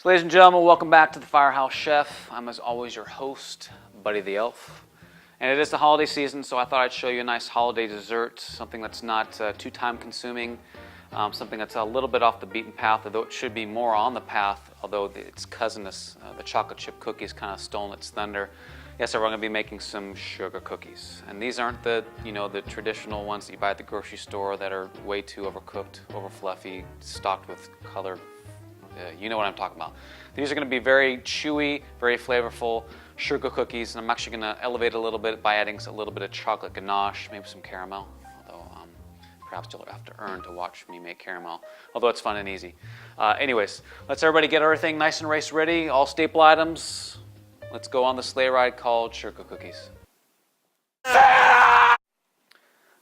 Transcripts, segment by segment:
So ladies and gentlemen, welcome back to the Firehouse Chef. I'm as always your host, Buddy the Elf. And it is the holiday season, so I thought I'd show you a nice holiday dessert, something that's not too time consuming, something that's a little bit off the beaten path, although it should be more on the path, although its cousin, the chocolate chip cookies, kind of stolen its thunder. Yes, so we're going to be making some sugar cookies. And these aren't the traditional ones that you buy at the grocery store that are way too overcooked, over fluffy, stocked with colored. You know what I'm talking about. These are going to be very chewy, very flavorful sugar cookies, and I'm actually going to elevate it a little bit by adding a little bit of chocolate ganache, maybe some caramel, although perhaps you'll have to earn to watch me make caramel, although it's fun and easy. Anyways, let's everybody get everything nice and race ready, all staple items. Let's go on the sleigh ride called sugar cookies.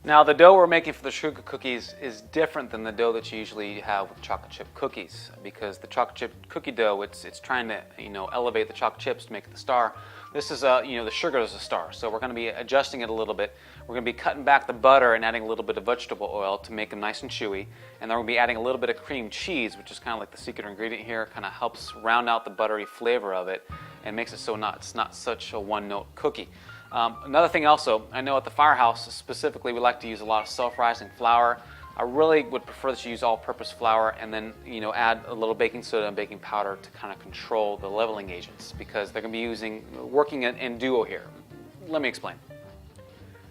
Now, the dough we're making for the sugar cookies is different than the dough that you usually have with chocolate chip cookies, because the chocolate chip cookie dough, it's trying to elevate the chocolate chips to make it the star. This is the sugar is a star, so we're going to be adjusting it a little bit. We're going to be cutting back the butter and adding a little bit of vegetable oil to make them nice and chewy, and then we're going to be adding a little bit of cream cheese, which is kind of like the secret ingredient here. Kind of helps round out the buttery flavor of it and makes it so it's not such a one-note cookie. Another thing also, I know at the Firehouse specifically we like to use a lot of self-rising flour. I really would prefer that you use all-purpose flour and then add a little baking soda and baking powder to kind of control the leveling agents, because they're going to be working in duo here. Let me explain.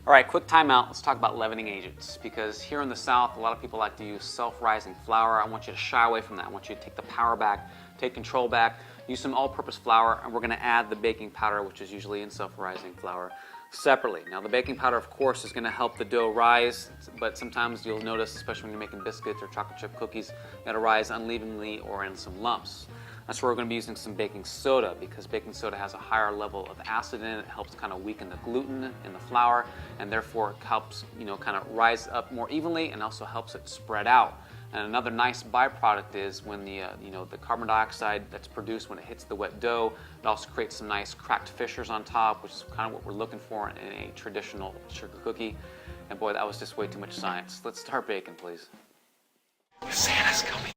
All right, quick timeout. Let's talk about leavening agents, because here in the South a lot of people like to use self-rising flour. I want you to shy away from that. I want you to take the power back, take control back. Use some all-purpose flour, and we're going to add the baking powder, which is usually in self-rising flour, separately. Now, the baking powder, of course, is going to help the dough rise, but sometimes you'll notice, especially when you're making biscuits or chocolate chip cookies, that it rise unevenly or in some lumps. That's where we're going to be using some baking soda, because baking soda has a higher level of acid in it. It helps kind of weaken the gluten in the flour, and therefore it helps kind of rise up more evenly, and also helps it spread out. And another nice byproduct is when the carbon dioxide that's produced when it hits the wet dough, it also creates some nice cracked fissures on top, which is kind of what we're looking for in a traditional sugar cookie. And boy, that was just way too much science. Let's start baking, please. Santa's coming.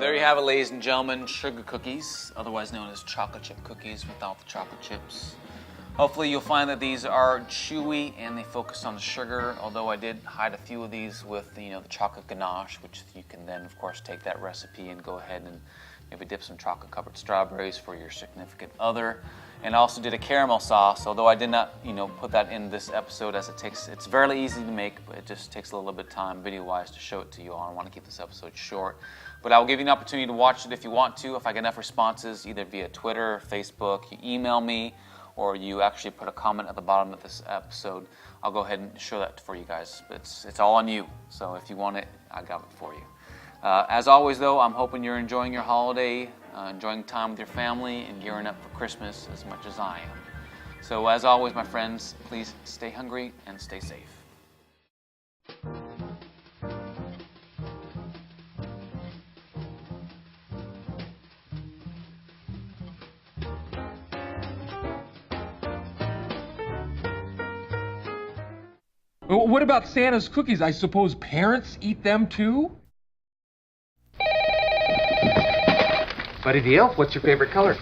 There you have it, ladies and gentlemen, sugar cookies, otherwise known as chocolate chip cookies without the chocolate chips. Hopefully you'll find that these are chewy and they focus on the sugar, although I did hide a few of these with the chocolate ganache, which you can then of course take that recipe and go ahead and maybe dip some chocolate covered strawberries for your significant other. And I also did a caramel sauce, although I did not put that in this episode, as it's fairly easy to make, but it just takes a little bit of time video wise to show it to you all. I want to keep this episode short, but I will give you an opportunity to watch it if you want to. If I get enough responses, either via Twitter, Facebook, you email me, or you actually put a comment at the bottom of this episode, I'll go ahead and show that for you guys. It's all on you, so if you want it, I got it for you. As always though, I'm hoping you're enjoying your holiday, enjoying time with your family, and gearing up for Christmas as much as I am. So as always, my friends, please stay hungry and stay safe. What about Santa's cookies? I suppose parents eat them too? Buddy the Elf, what's your favorite color?